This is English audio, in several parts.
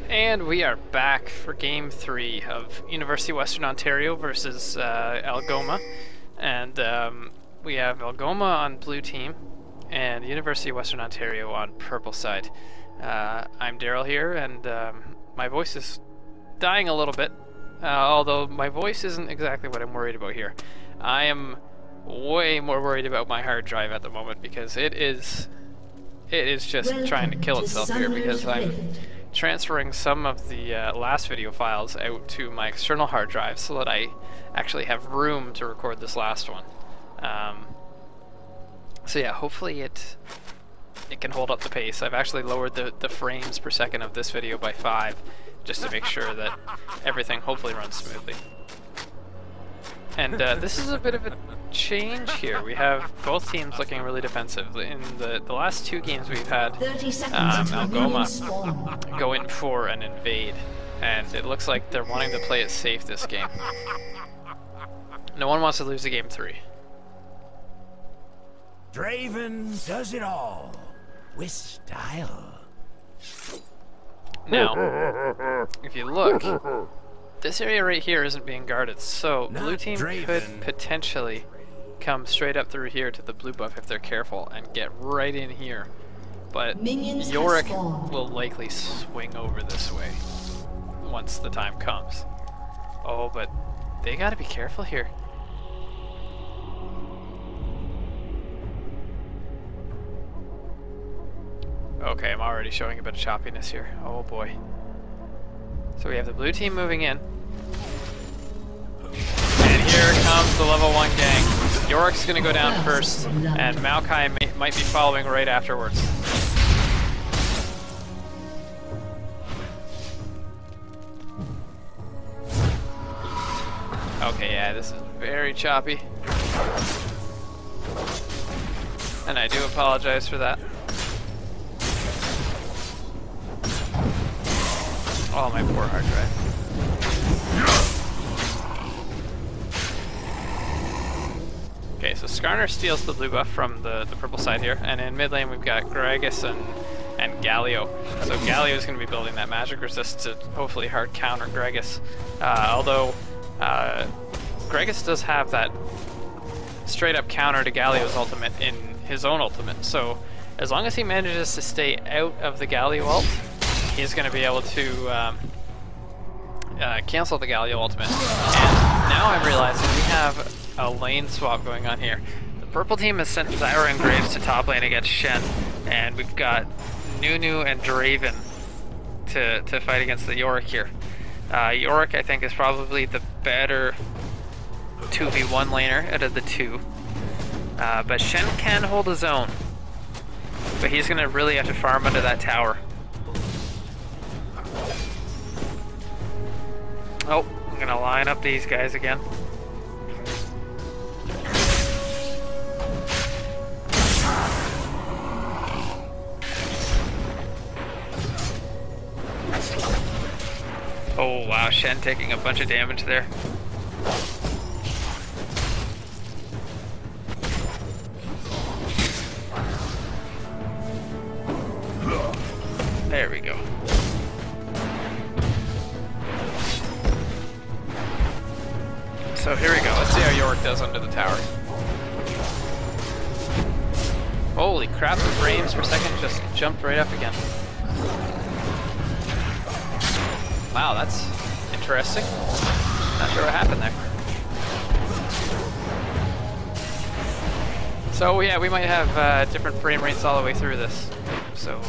And we are back for Game 3 of University of Western Ontario versus Algoma. And we have Algoma on blue team and University of Western Ontario on purple side. I'm Daryl here, and my voice is dying a little bit, although my voice isn't exactly what I'm worried about here. I am way more worried about my hard drive at the moment because it is just trying to kill itself here because I'm transferring some of the last video files out to my external hard drive so that I actually have room to record this last one. So yeah, hopefully it can hold up the pace. I've actually lowered the frames per second of this video by 5 just to make sure that everything hopefully runs smoothly. And this is a bit of a change here. We have both teams looking really defensive. In the last 2 games we've had Algoma go in for an invade, and it looks like they're wanting to play it safe this game. No one wants to lose a game 3. Draven does it all with style. Now, if you look, this area right here isn't being guarded, so blue team could potentially come straight up through here to the blue buff if they're careful and get right in here. But Yorick will likely swing over this way once the time comes. Oh, but they gotta be careful here. Okay, I'm already showing a bit of choppiness here. Oh boy. So we have the blue team moving in. And here comes the level 1 gang. Yorick's gonna go down first, and Maokai might be following right afterwards. Okay, yeah, this is very choppy. And I do apologize for that. Oh, my poor hard drive. Okay, so Skarner steals the blue buff from the purple side here, and in mid lane we've got Gragas and Galio. So Galio's going to be building that magic resist to hopefully hard counter Gragas. Although Gragas does have that straight up counter to Galio's ultimate in his own ultimate, so as long as he manages to stay out of the Galio ult, he's going to be able to cancel the Galio ultimate. And now I'm realizing we have a lane swap going on here. The purple team has sent Zyra and Graves to top lane against Shen, and we've got Nunu and Draven to fight against the Yorick here. Yorick, I think, is probably the better 2v1 laner out of the 2. But Shen can hold his own, but he's going to really have to farm under that tower. Oh, I'm gonna line up these guys again. Oh wow, Shen taking a bunch of damage there. There we go. So here we go, let's see how Yorick does under the tower. Holy crap, the frames per second just jumped right up again. Wow, that's interesting. Not sure what happened there. So yeah, we might have different frame rates all the way through this. So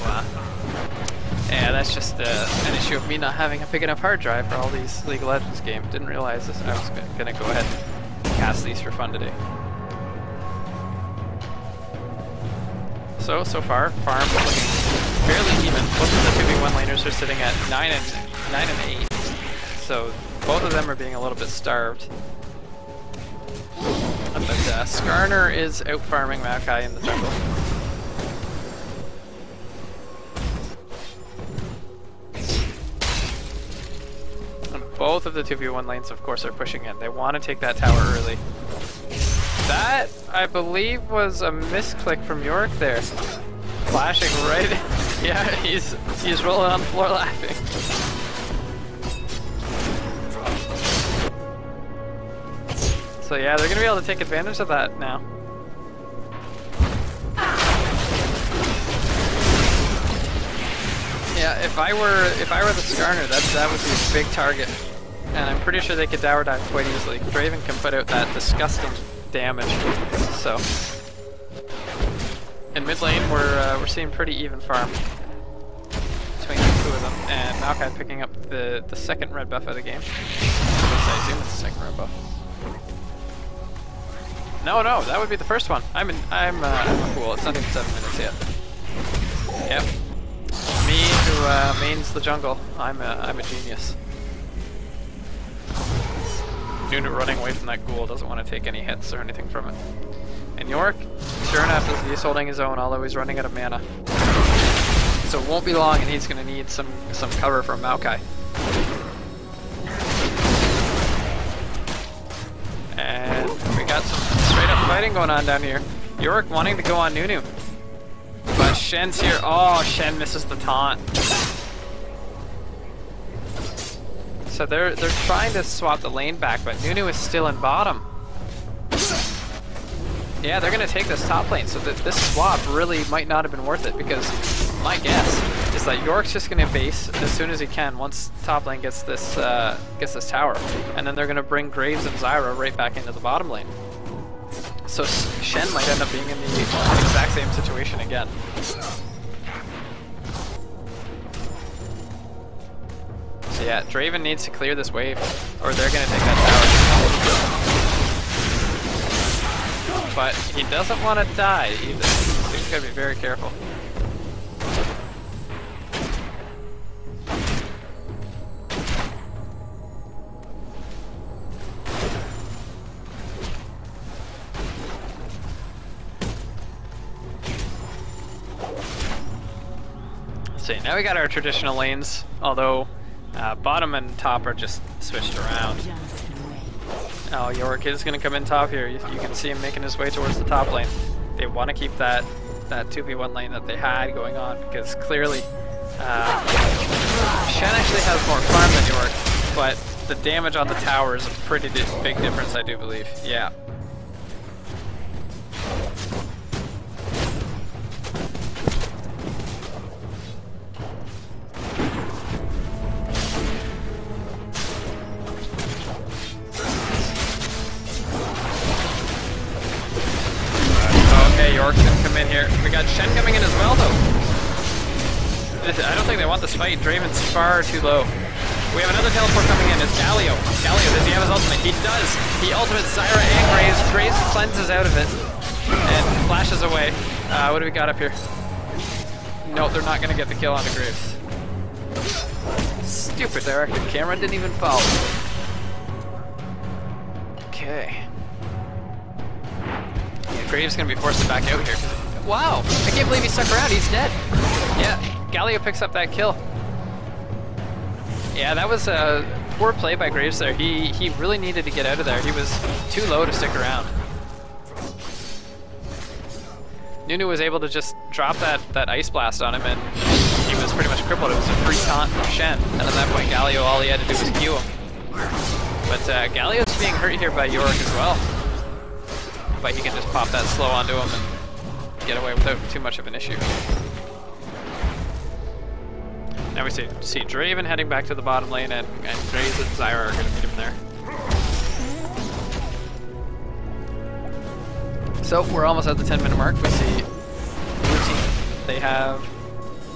yeah, that's just an issue of me not having a big enough hard drive for all these League of Legends games. Didn't realize this. I was gonna go ahead and cast these for fun today. So far, farm looking fairly even. Both of the 2v1 laners are sitting at 9 and 8. So both of them are being a little bit starved. But Skarner is out farming Maokai in the jungle. Both of the 2v1 lanes, of course, are pushing in. They want to take that tower early. That, I believe, was a misclick from Yorick there. Flashing right. Yeah, he's rolling on the floor laughing. So yeah, they're gonna be able to take advantage of that now. Yeah, if I were the Skarner, that would be a big target, and I'm pretty sure they could tower dive quite easily. Draven can put out that disgusting damage. So in mid lane, we're seeing pretty even farm between the two of them, and Maokai picking up the second red buff of the game. I assume it's the second red buff. No, that would be the first one. I'm a fool. It's not even 7 minutes yet. Yep. Me who mains the jungle. I'm a genius. Nunu running away from that ghoul doesn't want to take any hits or anything from it. And Yorick, sure enough, he's holding his own, although he's running out of mana. So it won't be long, and he's going to need some cover from Maokai. And we got some straight up fighting going on down here. Yorick wanting to go on Nunu. But Shen's here. Oh, Shen misses the taunt. So they're trying to swap the lane back, but Nunu is still in bottom. Yeah, they're going to take this top lane, so this swap really might not have been worth it, because my guess is that Yorick's just going to base as soon as he can once top lane gets this tower, and then they're going to bring Graves and Zyra right back into the bottom lane. So Shen might end up being in the exact same situation again. So yeah, Draven needs to clear this wave, or they're going to take that tower. But he doesn't want to die either, so he's got to be very careful. See, now we got our traditional lanes, although bottom and top are just switched around. Oh, Yorick is going to come in top here. You can see him making his way towards the top lane. They want to keep that 2v1 lane that they had going on, because clearly Shen actually has more farm than Yorick, but the damage on the tower is a pretty big difference, I do believe. Yeah. Yorick's gonna come in here. We got Shen coming in as well, though. I don't think they want this fight. Draven's far too low. We have another teleport coming in. It's Galio. Galio, does he have his ultimate? He does. He ultimates Zyra and Graves. Graves cleanses out of it and flashes away. What do we got up here? No, they're not gonna get the kill on the Graves. Stupid directed camera didn't even follow. Okay. Graves gonna be forced to back out here. Wow, I can't believe he stuck around. He's dead. Yeah, Galio picks up that kill. Yeah, that was a poor play by Graves there. He really needed to get out of there. He was too low to stick around. Nunu was able to just drop that ice blast on him, and he was pretty much crippled. It was a free taunt from Shen, and at that point, Galio, all he had to do was Q him. But Galio's being hurt here by Yorick as well. But he can just pop that slow onto him and get away without too much of an issue. Now we see Draven heading back to the bottom lane, and Graves and Zyra are going to meet him there. So we're almost at the 10-minute mark. We see blue team. They have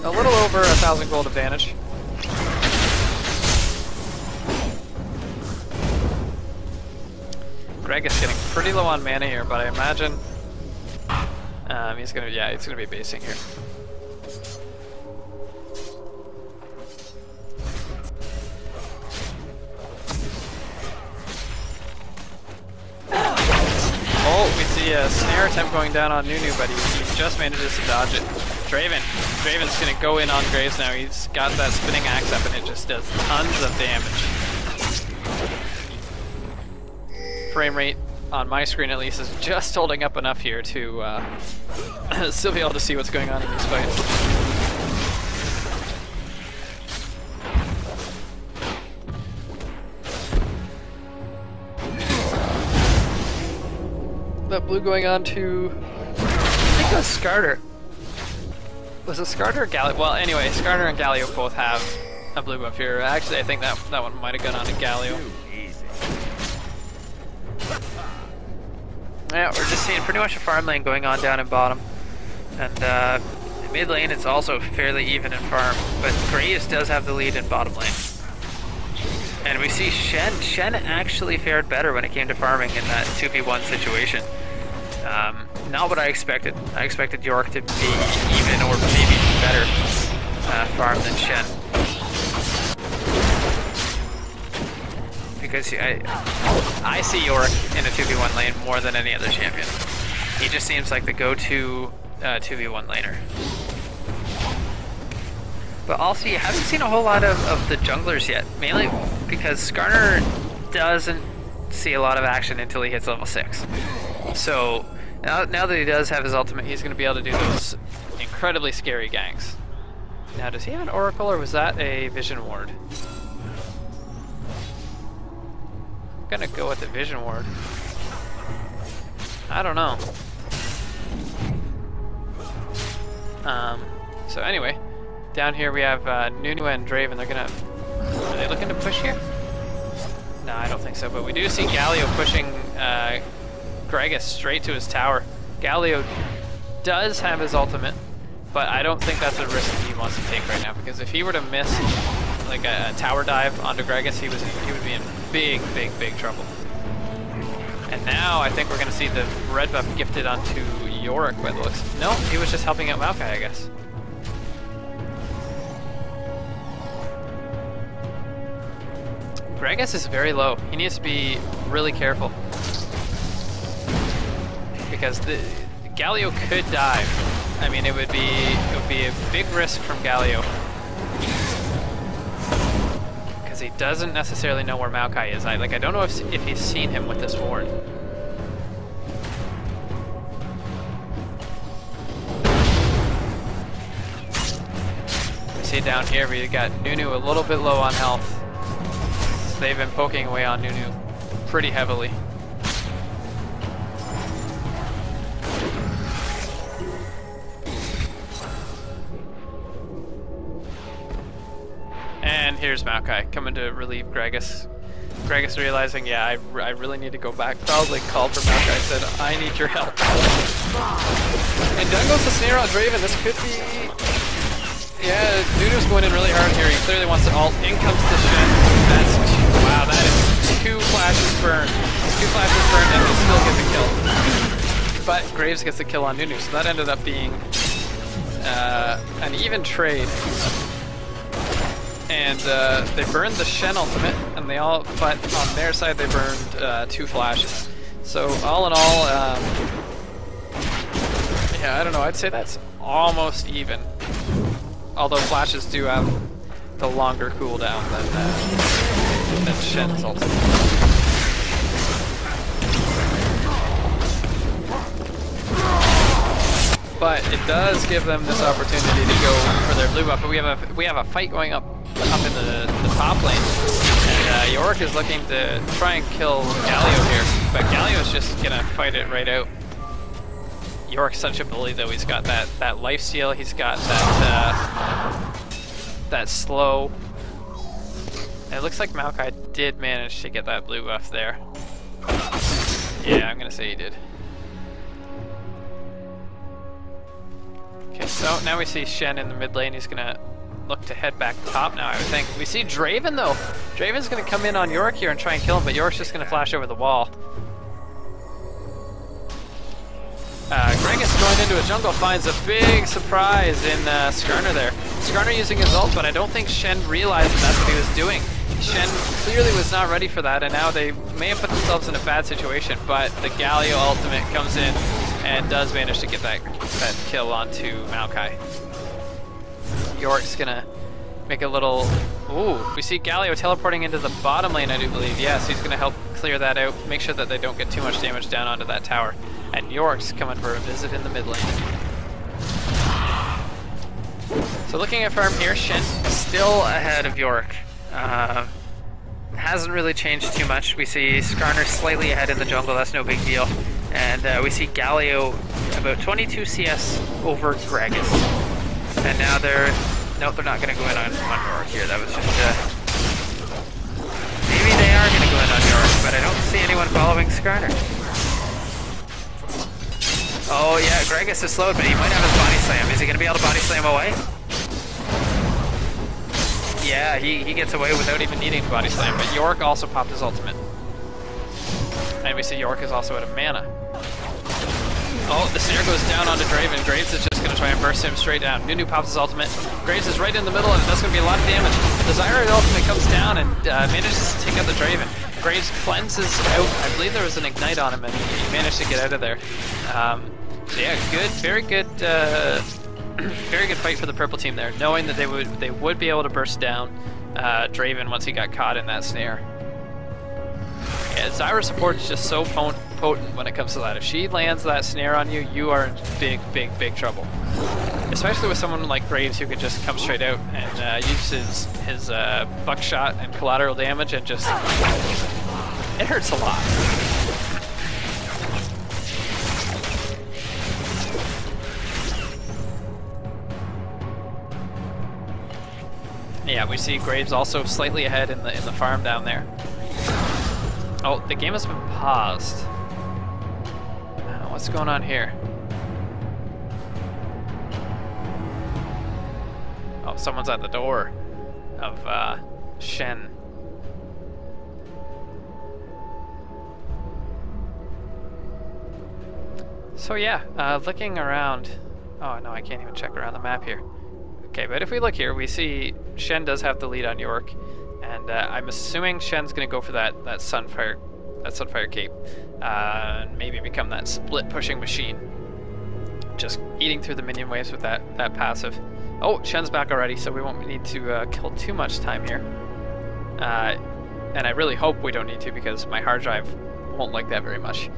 a little over 1,000 gold advantage. Greg is getting pretty low on mana here, but I imagine he's gonna be basing here. Oh, we see a snare attempt going down on Nunu, but he just manages to dodge it. Draven's gonna go in on Graves now. He's got that spinning axe up, and it just does tons of damage. Frame rate on my screen at least is just holding up enough here to still be able to see what's going on in these fights. That blue going on to, I think it was Skarter. Was it Skarter or Galio? Well, anyway, Skarter and Galio both have a blue buff here. Actually, I think that one might have gone on to Galio. Yeah, we're just seeing pretty much a farm lane going on down in bottom. And in mid lane, it's also fairly even in farm, but Graves does have the lead in bottom lane. And we see Shen. Shen actually fared better when it came to farming in that 2v1 situation. Not what I expected. I expected York to be even or maybe better farm than Shen. Because I see York in a 2v1 lane more than any other champion. He just seems like the go-to 2v1 laner. But also, you haven't seen a whole lot of the junglers yet, mainly because Skarner doesn't see a lot of action until he hits level 6. So, now that he does have his ultimate, he's going to be able to do those incredibly scary ganks. Now, does he have an Oracle, or was that a Vision Ward? I'm going to go with the Vision Ward. I don't know. So anyway, down here we have Nunu and Draven. Are they looking to push here? No, I don't think so, but we do see Galio pushing Gragas straight to his tower. Galio does have his ultimate, but I don't think that's a risk he wants to take right now, because if he were to miss like a tower dive onto Gragas, he would be in big trouble. And now I think we're going to see the red buff gifted onto Yorick by the looks. No, he was just helping out Maokai, I guess. Gragas is very low. He needs to be really careful, because the Galio could dive. I mean, it would be a big risk from Galio, because he doesn't necessarily know where Maokai is. I don't know if he's seen him with this ward. We see down here we got Nunu a little bit low on health. They've been poking away on Nunu pretty heavily. And here's Maokai coming to relieve Gragas. Gragas realizing, yeah, I really need to go back. Probably called for Maokai, said, I need your help. And down goes the snare on Draven. This could be... Yeah, Nunu's going in really hard here. He clearly wants to ult. In comes the Shen. Wow, that is 2 flashes burned. 2 flashes burned, and he'll still get the kill. But Graves gets the kill on Nunu, so that ended up being an even trade. And they burned the Shen ultimate, and but on their side they burned 2 flashes. So all in all, yeah, I don't know. I'd say that's almost even. Although flashes do have the longer cooldown than Shen's ultimate. But it does give them this opportunity to go for their blue buff. But we have a fight going up in the top lane, and Yorick is looking to try and kill Galio here, but Galio's just gonna fight it right out. Yorick's such a bully, though. He's got that lifesteal. He's got that slow. And it looks like Maokai did manage to get that blue buff there. Yeah, I'm gonna say he did. Okay, so now we see Shen in the mid lane. He's gonna look to head back top now, I would think. We see Draven, though. Draven's gonna come in on Yorick here and try and kill him, but Yorick's just gonna flash over the wall. Gragas going into a jungle finds a big surprise in Skarner there. Skarner using his ult, but I don't think Shen realized that's what he was doing. Shen clearly was not ready for that, and now they may have put themselves in a bad situation, but the Galio ultimate comes in and does manage to get that kill onto Maokai. Yorick's gonna make a little... Ooh, we see Galio teleporting into the bottom lane, I do believe. Yes, he's gonna help clear that out, make sure that they don't get too much damage down onto that tower. And Yorick's coming for a visit in the mid lane. So looking at farm here, Shen still ahead of Yorick. Hasn't really changed too much. We see Skarner slightly ahead in the jungle, that's no big deal. And we see Galio about 22 CS over Gragas. And now nope, they're not going to go in on York here. That was just, maybe they are going to go in on York, but I don't see anyone following Skarner. Oh yeah, Gragas is slowed, but he might have his body slam. Is he going to be able to body slam away? Yeah, he gets away without even needing to body slam, but York also popped his ultimate. And we see York is also out of mana. Oh, the snare goes down onto Draven. Graves is just going to try and burst him straight down. Nunu pops his ultimate. Graves is right in the middle, and that's going to be a lot of damage. The Zyra ultimate comes down and manages to take out the Draven. Graves cleanses out. I believe there was an ignite on him, and he managed to get out of there. So yeah, good, very good fight for the purple team there, knowing that they would be able to burst down Draven once he got caught in that snare. Yeah, Zyra support is just so potent when it comes to that. If she lands that snare on you, you are in big trouble. Especially with someone like Graves who can just come straight out and use his buckshot and collateral damage and just... it hurts a lot. Yeah, we see Graves also slightly ahead in the farm down there. Oh, the game has been paused. What's going on here? Oh, someone's at the door of Shen. So yeah, looking around. Oh no, I can't even check around the map here. Okay, but if we look here, we see Shen does have the lead on York, and I'm assuming Shen's gonna go for that Sunfire cape, and maybe become that split pushing machine, just eating through the minion waves with that passive. Oh, Shen's back already, so we won't need to kill too much time here, and I really hope we don't need to because my hard drive won't like that very much.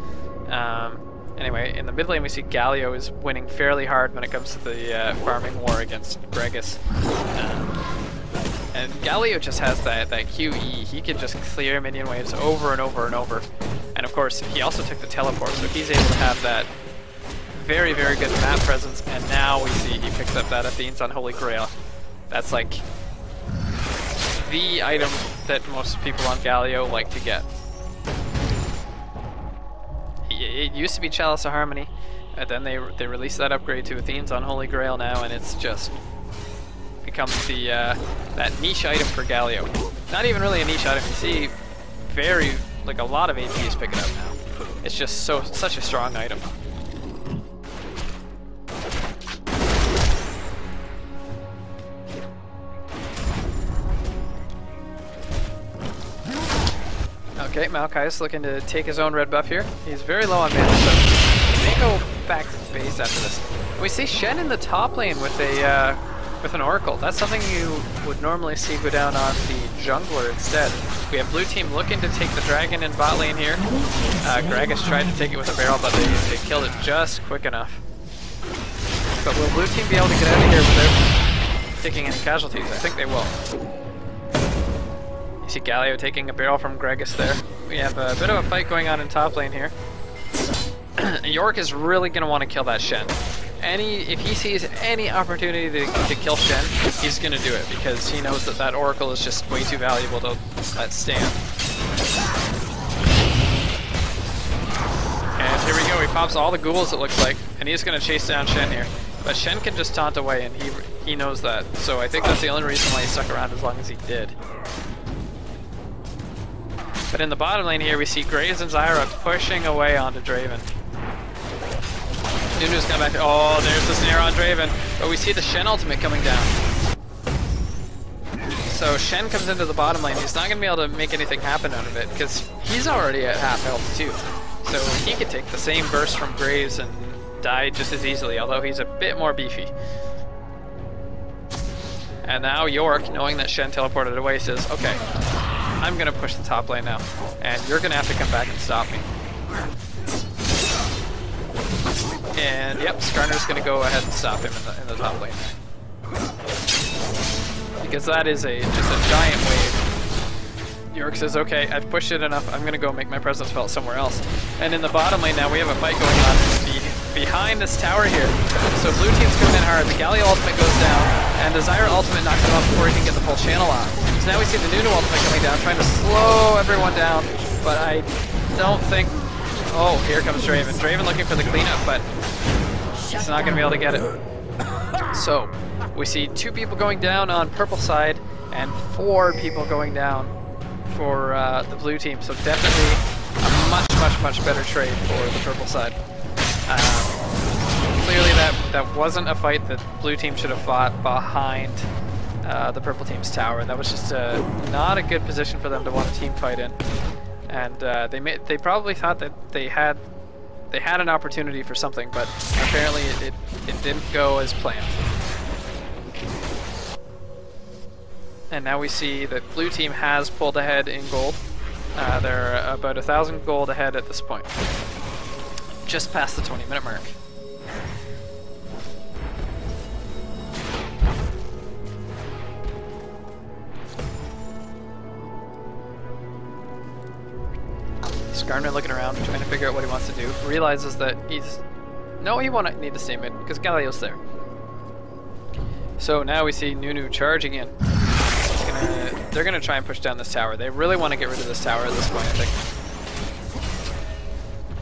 Anyway, in the mid lane we see Galio is winning fairly hard when it comes to the farming war against Gragas. And Galio just has that QE. He can just clear minion waves over and over and over. And of course, he also took the teleport, so he's able to have that very good map presence. And now we see he picks up that Athene's Unholy Grail. That's like the item that most people on Galio like to get. It used to be Chalice of Harmony, and then they released that upgrade to Athene's Unholy Grail now, and it's just become the that niche item for Galio. Not even really a niche item. You see, a lot of APs pick it up now. It's just such a strong item. Okay, Maokai's looking to take his own red buff here. He's very low on mana, so he may go back to base after this. We see Shen in the top lane with an Oracle. That's something you would normally see go down on the jungler instead. We have blue team looking to take the dragon in bot lane here. Gragas tried to take it with a barrel, but they killed it just quick enough. But will blue team be able to get out of here without taking any casualties? I think they will. You see Galio taking a barrel from Gragas there. We have a bit of a fight going on in top lane here. York is really going to want to kill that Shen. If he sees any opportunity to kill Shen, he's going to do it because he knows that Oracle is just way too valuable to let stand. And here we go, he pops all the ghouls it looks like, and he's going to chase down Shen here. But Shen can just taunt away, and he knows that. So I think that's the only reason why he stuck around as long as he did. But in the bottom lane here, we see Graves and Zyra pushing away onto Draven. Nunu's coming back. Oh, there's the snare on Draven. But we see the Shen ultimate coming down. So Shen comes into the bottom lane. He's not going to be able to make anything happen out of it because he's already at half health too. So he could take the same burst from Graves and die just as easily, although he's a bit more beefy. And now York, knowing that Shen teleported away, says, okay, I'm going to push the top lane now, and you're going to have to come back and stop me. And yep, Skarner's going to go ahead and stop him in the top lane. Because that is just a giant wave York says, okay, I've pushed it enough, I'm gonna go make my presence felt somewhere else. And in the bottom lane now we have a fight going on behind this tower here. So blue team's coming in hard, the Galio ultimate goes down, and the Zyra ultimate knocks him off before he can get the full channel on. So now we see the Nunu ultimate coming down, trying to slow everyone down, but I don't think... Oh, here comes Draven. Draven looking for the cleanup, but he's not gonna be able to get it. So, we see 2 people going down on purple side, and 4 people going down for the blue team. So definitely a much better trade for the purple side. Clearly that wasn't a fight that blue team should have fought behind the purple team's tower. That was just not a good position for them to want a team fight in. And they probably thought that they had an opportunity for something, but apparently it didn't go as planned. And now we see that blue team has pulled ahead in gold. They're about 1,000 gold ahead at this point, just past the 20-minute mark. Skarner looking around, trying to figure out what he wants to do. Realizes that he won't need to stay mid because Galio's there. So now we see Nunu charging in. They're gonna try and push down this tower. They really want to get rid of this tower at this point, I think.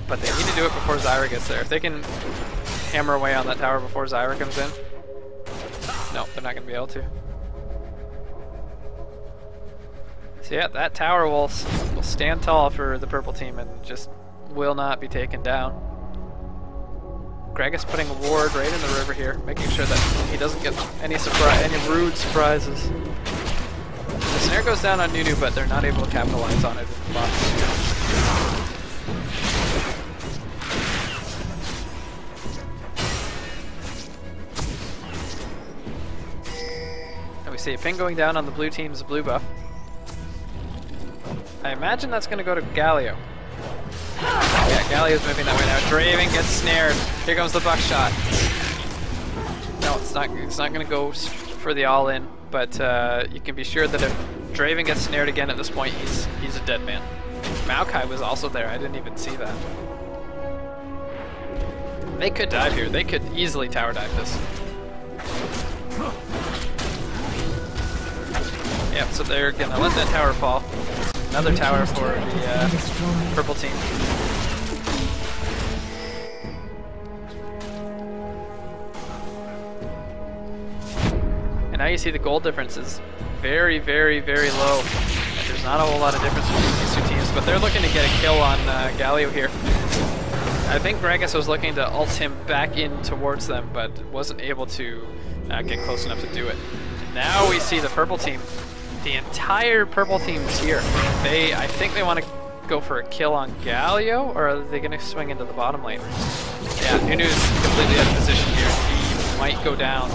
But they need to do it before Zyra gets there. If they can hammer away on that tower before Zyra comes in, no, they're not gonna be able to. So yeah, that tower will stand tall for the purple team and just will not be taken down. Greg is putting a ward right in the river here, making sure that he doesn't get any rude surprises. The snare goes down on Nunu, but they're not able to capitalize on it in the box. And we see a ping going down on the blue team's blue buff. I imagine that's going to go to Galio. Yeah, Galio's moving that way now. Draven gets snared. Here comes the buckshot. No, it's not going to go for the all-in, but you can be sure that if Draven gets snared again at this point, he's a dead man. Maokai was also there. I didn't even see that. They could dive here. They could easily tower dive this. Yep, so they're going to let that tower fall. Another tower for the purple team. And now you see the gold difference is very low. And there's not a whole lot of difference between these 2 teams, but they're looking to get a kill on Galio here. I think Gragas was looking to ult him back in towards them, but wasn't able to get close enough to do it. And now we see the purple team. The entire purple team's here. I think they want to go for a kill on Galio, or are they going to swing into the bottom lane? Yeah, Nunu's completely out of position here. He might go down.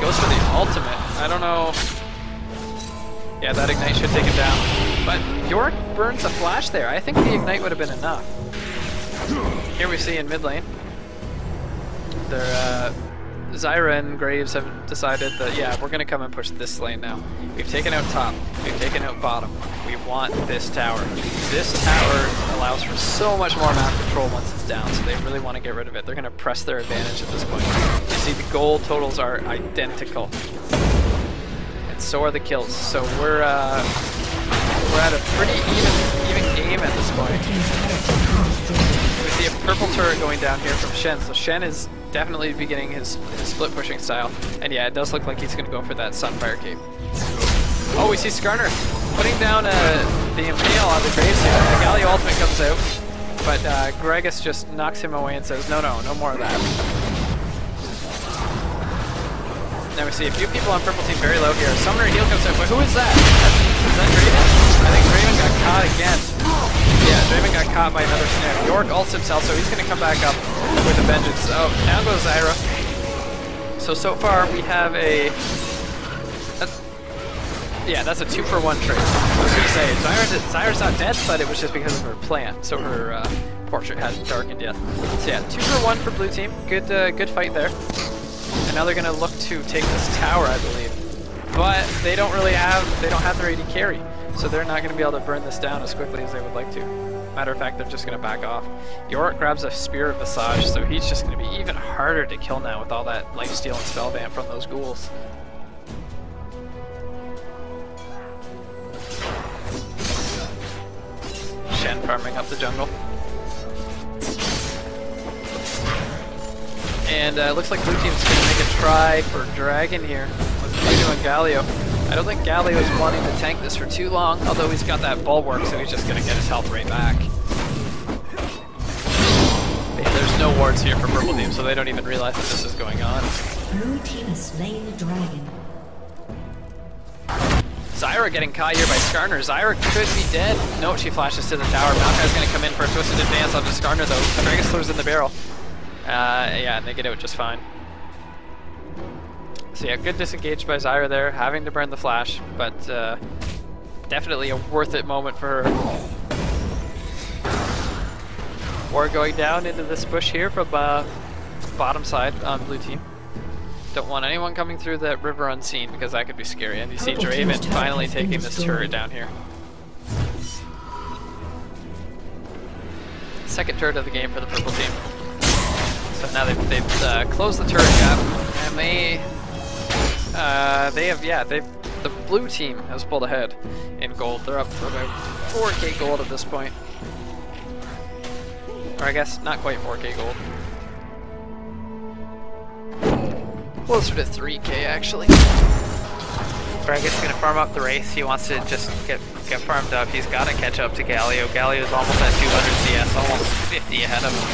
Goes for the ultimate. I don't know. Yeah, that ignite should take him down. But York burns a flash there. I think the ignite would have been enough. Here we see in mid lane, they're Zyra and Graves have decided that, yeah, we're going to come and push this lane now. We've taken out top, we've taken out bottom. We want this tower. This tower allows for so much more map control once it's down, so they really want to get rid of it. They're going to press their advantage at this point. You see the gold totals are identical. And so are the kills. So we're at a pretty even game at this point. We see a purple turret going down here from Shen. So Shen is definitely beginning his split pushing style. And yeah, it does look like he's going to go for that Sunfire Cape. Oh, we see Skarner putting down the Impale on the Graves here. The Galio ultimate comes out, but Gregus just knocks him away and says, no more of that. Now we see a few people on purple team very low here. Summoner heal comes out, but who is that? Is that Draven? I think Draven got caught again. Yeah, Draven got caught by another snare. York ults himself, so he's going to come back up with a vengeance. Oh, now goes Zyra. So far we have yeah, that's a 2-for-1 trade. I was going to say, Zyra's not dead, but it was just because of her plant, so her portrait hasn't darkened yet. So yeah, 2-for-1 for blue team. Good fight there. And now they're going to look to take this tower, I believe. but they don't have their AD carry, so they're not going to be able to burn this down as quickly as they would like to. Matter of fact, they're just going to back off. Yorick grabs a Spear of Visage, so he's just going to be even harder to kill now with all that lifesteal and spellvamp from those ghouls. Shen farming up the jungle. And looks like blue team's going to make a try for Dragon here with Nuno and Galio. I don't think Galio is wanting to tank this for too long, although he's got that bulwark, so he's just going to get his health right back. Yeah, there's no wards here for purple team, so they don't even realize that this is going on. Blue team has slain the dragon. Zyra getting caught here by Skarner. Zyra could be dead. No, she flashes to the tower. Maokai's going to come in for a twisted advance onto Skarner, though. Dragus throws in the barrel. Yeah, and they get out just fine. So yeah, good disengage by Zyra there, having to burn the flash, but definitely a worth it moment for her. War going down into this bush here from bottom side on blue team. Don't want anyone coming through that river unseen because that could be scary. And you see Draven finally taking this turret down here. Second turret of the game for the purple team. So now they've closed the turret gap, and the blue team has pulled ahead in gold. They're up for about 4k gold at this point. Or I guess not quite 4k gold. Closer to 3k actually. Dragon's gonna farm up the race. He wants to just get farmed up. He's gotta catch up to Galio. Galio's almost at 200 CS, almost 50 ahead of him.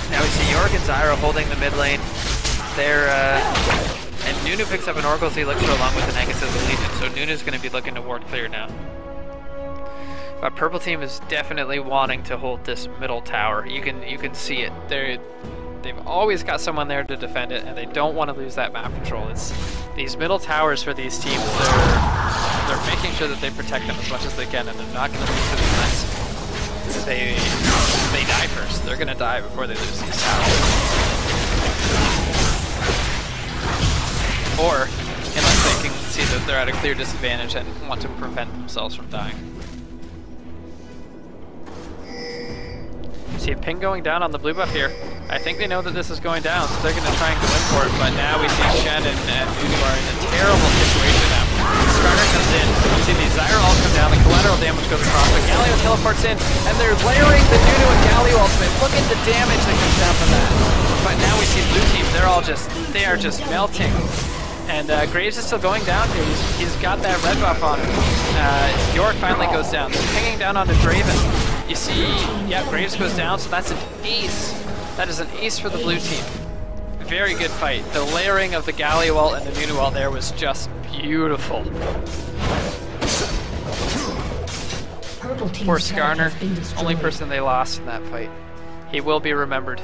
Now we see Yorick and Zyra holding the mid lane. And Nunu picks up an Oracle's Elixir along with the Negus' Legion, so Nunu's going to be looking to ward clear now. But purple team is definitely wanting to hold this middle tower. You can see it. They've always got someone there to defend it, and they don't want to lose that map control. It's these middle towers for these teams. They're making sure that they protect them as much as they can, and they're not going to lose to these mess. They die first. They're gonna die before they lose these towers. Or, unless they can see that they're at a clear disadvantage and want to prevent themselves from dying. See a ping going down on the blue buff here. I think they know that this is going down, so they're gonna try and go in for it, but now we see Shen and Nunu are in a terrible situation now. Skarner comes in, you see the Zyra all come down, the collateral damage goes across, but Galio teleports in, and they're layering the Nunu and Galio ultimate. Look at the damage that comes down from that. But now we see blue team, they are just melting. And Graves is still going down here, he's got that red buff on him. Yorick finally goes down, they're pinging down onto Draven. You see, yeah, Graves goes down, so that's an ace. That is an ace for the blue team. Very good fight. The layering of the Galio ult and the Nunu ult there was just beautiful. Poor Skarner, only person they lost in that fight. He will be remembered.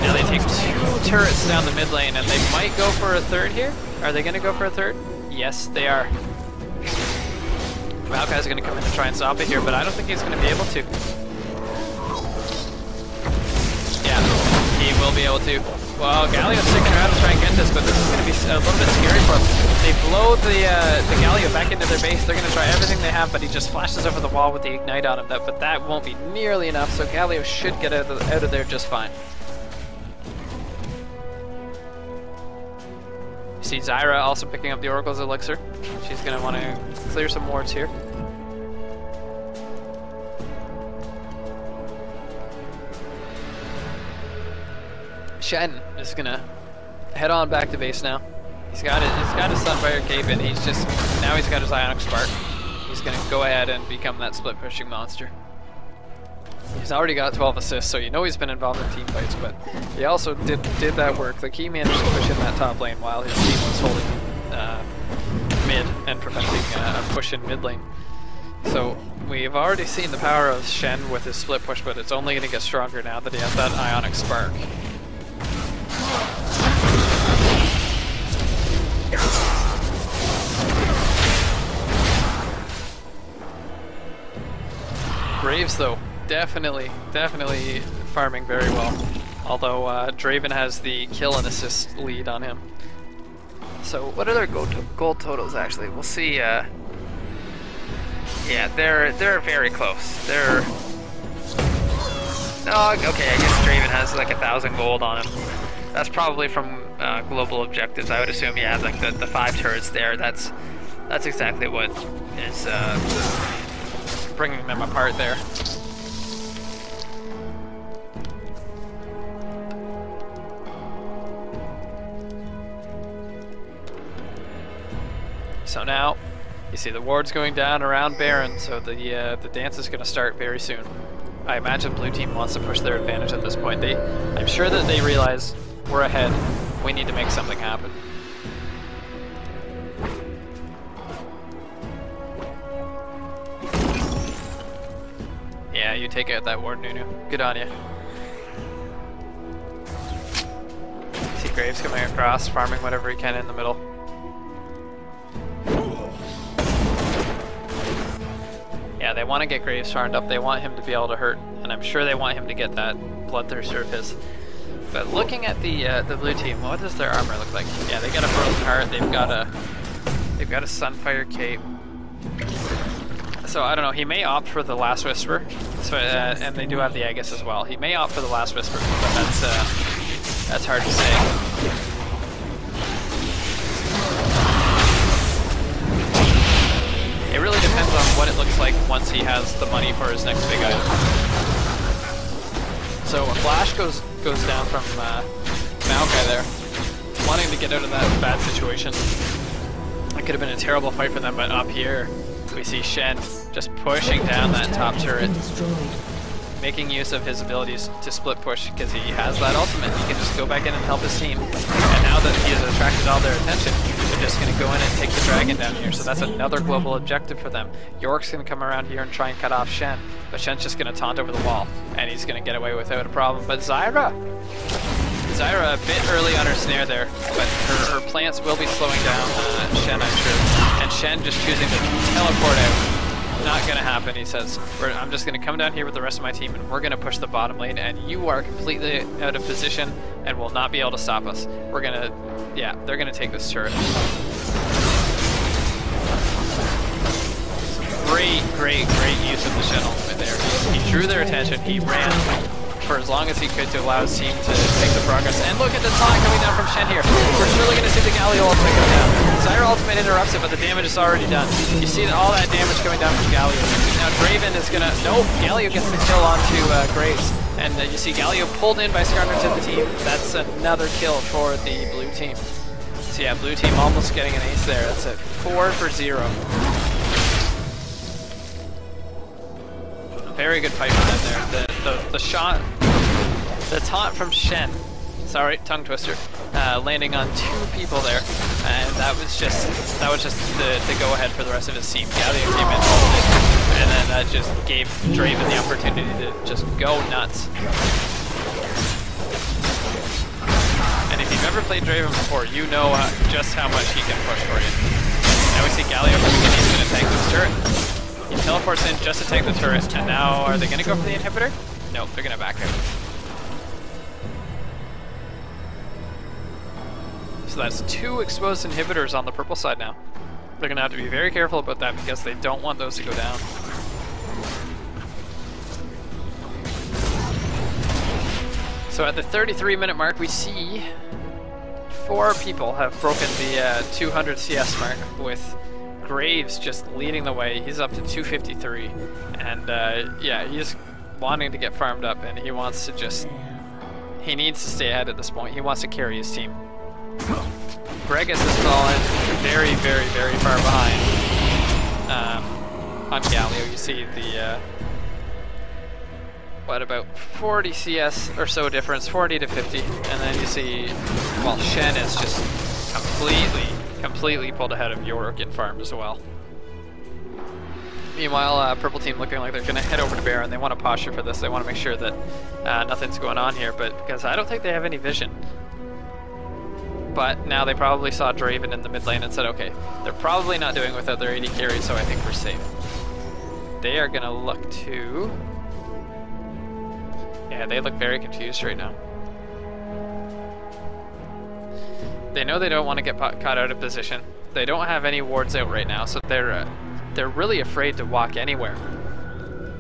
Now they take 2 turrets down the mid lane, and they might go for a third here. Are they going to go for a third? Yes, they are. Maokai's going to come in and try and stop it here, but I don't think he's going to be able to. Yeah, he will be able to. Well, Galio's sticking around to try and get this, but this is going to be a little bit scary for them. They blow the Galio back into their base. They're going to try everything they have, but he just flashes over the wall with the Ignite on him. But that won't be nearly enough, so Galio should get out of there just fine. See Zyra also picking up the Oracle's Elixir. She's going to want to clear some wards here. Shen is going to head on back to base now. He's got his Sunfire Cape, and now he's got his Ionic Spark. He's going to go ahead and become that split pushing monster. He's already got 12 assists, so you know he's been involved in team fights, but he also did that work. Like, he managed to push in that top lane while his team was holding mid and preventing a push in mid lane. So we've already seen the power of Shen with his split push, but it's only going to get stronger now that he has that Ionic Spark. Graves, though, definitely farming very well. Although Draven has the kill and assist lead on him. So what are their gold totals actually? We'll see. Yeah, they're very close. They're okay. I guess Draven has like 1,000 gold on him. That's probably from global objectives. I would assume. Yeah, like the 5 turrets there. That's exactly what is bringing them apart there. So now, you see the wards going down around Baron, so the dance is going to start very soon. I imagine blue team wants to push their advantage at this point. I'm sure that they realize we're ahead. We need to make something happen. Yeah, you take out that ward, Nunu. Good on you. See Graves coming across, farming whatever he can in the middle. Yeah, they want to get Graves farmed up. They want him to be able to hurt, and I'm sure they want him to get that Bloodthirster of his. But looking at the blue team, what does their armor look like? Yeah, they got a Frozen Heart. They've got a Sunfire Cape. So I don't know. He may opt for the Last Whisper. So and they do have the Aegis as well. He may opt for the Last Whisper, but that's hard to say. It really depends on what it looks like once he has the money for his next big item. So a flash goes down from Maokai there, wanting to get out of that bad situation. It could have been a terrible fight for them, but up here we see Shen just pushing down that top turret, making use of his abilities to split push because he has that ultimate. He can just go back in and help his team. And now that he has attracted all their attention, they're just going to go in and take the dragon down here. So that's another global objective for them. York's going to come around here and try and cut off Shen, but Shen's just going to taunt over the wall, and he's going to get away without a problem. But Zyra a bit early on her snare there, but her plants will be slowing down Shen, I'm sure. And Shen just choosing to teleport out. Not gonna happen, he says. I'm just gonna come down here with the rest of my team and we're gonna push the bottom lane, and you are completely out of position and will not be able to stop us. We're gonna, yeah, they're gonna take this turret. Great use of the Shen ultimate there. He drew their attention, he ran for as long as he could to allow his team to make the progress. And look at the taunt coming down from Shen here. We're surely going to see the Galio ultimate come down. Zyra ultimate interrupts it, but the damage is already done. You see all that damage coming down from Galio. Now Draven is going to... Nope, Galio gets the kill onto Graves. And you see Galio pulled in by Skarner to the team. That's another kill for the blue team. So yeah, blue team almost getting an ace there. That's a 4 for 0. Very good fight for them there. The shot, the taunt from Shen, sorry, tongue twister, landing on 2 people there, and that was just the go ahead for the rest of his team. Galio came in, and then that just gave Draven the opportunity to just go nuts. And if you've ever played Draven before, you know just how much he can push for you. Now we see Galio coming in. He's going to tank this turret. He teleports in just to take the turret, and now are they going to go for the inhibitor? Nope, they're going to back out. So that's 2 exposed inhibitors on the purple side now. They're going to have to be very careful about that because they don't want those to go down. So at the 33-minute mark, we see 4 people have broken the 200 CS mark, with Graves just leading the way. He's up to 253, and yeah, he's wanting to get farmed up, and he wants to just... He needs to stay ahead at this point. He wants to carry his team. Bregas has fallen very far behind on Galio. You see the... what, about 40 CS or so difference, 40 to 50, and then you see, well, Shen is just completely pulled ahead of York in farm as well. Meanwhile, purple team looking like they're going to head over to Baron. They want to posture for this. They want to make sure that nothing's going on here, but because I don't think they have any vision. But now they probably saw Draven in the mid lane and said, okay, they're probably not doing without their AD carry, so I think we're safe. they are gonna look to... Yeah, they look very confused right now. They know they don't want to get caught out of position. They don't have any wards out right now, so they're really afraid to walk anywhere.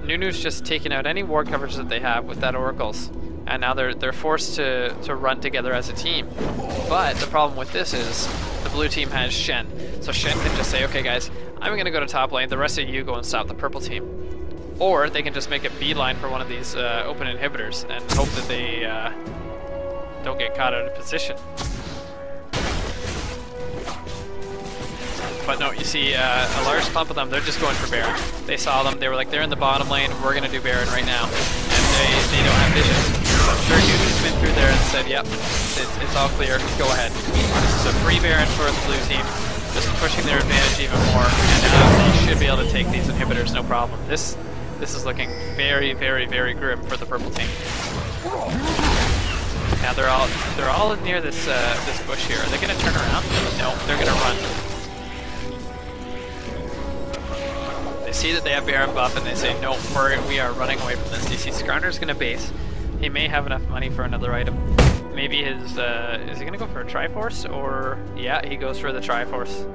Nunu's just taking out any ward coverage that they have with that Oracles, and now they're forced to run together as a team. But the problem with this is the blue team has Shen, so Shen can just say, okay guys, I'm gonna go to top lane, the rest of you go and stop the purple team. Or they can just make a beeline for one of these open inhibitors and hope that they don't get caught out of position. But no, you see a large clump of them, they're just going for Baron. They saw them, they were like, they're in the bottom lane, we're gonna do Baron right now. And they don't have vision. So I'm sure Nunu's been through there and said, yep, it's all clear, go ahead. This is a free Baron for the blue team, just pushing their advantage even more. And now they should be able to take these inhibitors, no problem. This is looking very, very, very grim for the purple team. Now they're all near this this bush here. Are they gonna turn around? No, they're gonna run. They see that they have Baron buff and they say, no, we are running away from this. You see Skarner's gonna base. He may have enough money for another item. Maybe his, is he gonna go for a Triforce? Or, yeah, he goes for the Triforce.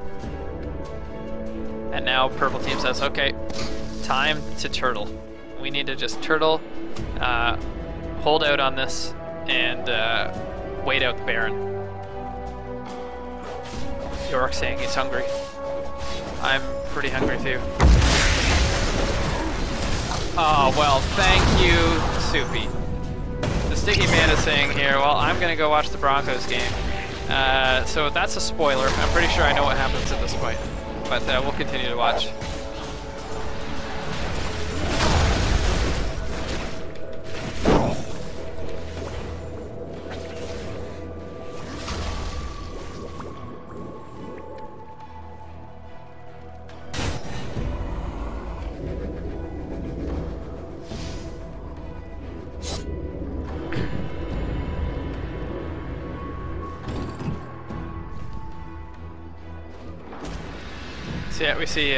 And now purple team says, okay, time to turtle. We need to just turtle, hold out on this, and wait out the Baron. York saying he's hungry. I'm pretty hungry too. Oh, well, thank you, Soupy. The Sticky Man is saying here, well, I'm gonna go watch the Broncos game. So that's a spoiler. I'm pretty sure I know what happens at this point. But we'll continue to watch. So yeah, we see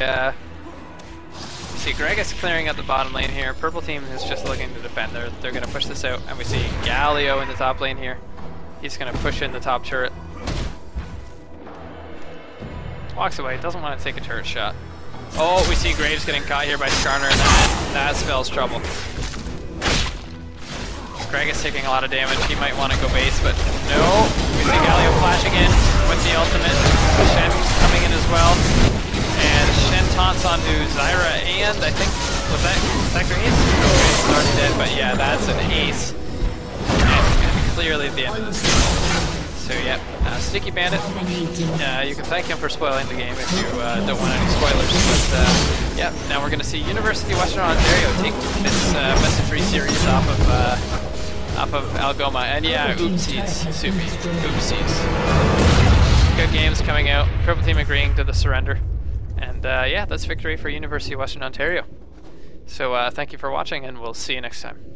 Greg is clearing out the bottom lane here. Purple team is just looking to defend. They're going to push this out, and we see Galio in the top lane here. He's going to push in the top turret. Walks away. Doesn't want to take a turret shot. Oh, we see Graves getting caught here by Skarner, and that spells trouble. Greg is taking a lot of damage. He might want to go base, but no. We see Galio flashing in with the ultimate. Shen coming in as well. And Shen taunts onto Zyra, and I think, was that Graves? No, Graves is already dead, but yeah, that's an ace. And clearly the end of this game. So yeah, Sticky Bandit, you can thank him for spoiling the game if you don't want any spoilers. But yeah, now we're going to see University of Western Ontario take this best of 3 series off of Algoma. And yeah, oopsies, Soupy, oopsies. Good games coming out. Purple team agreeing to the surrender. And yeah, that's victory for University of Western Ontario. So thank you for watching, and we'll see you next time.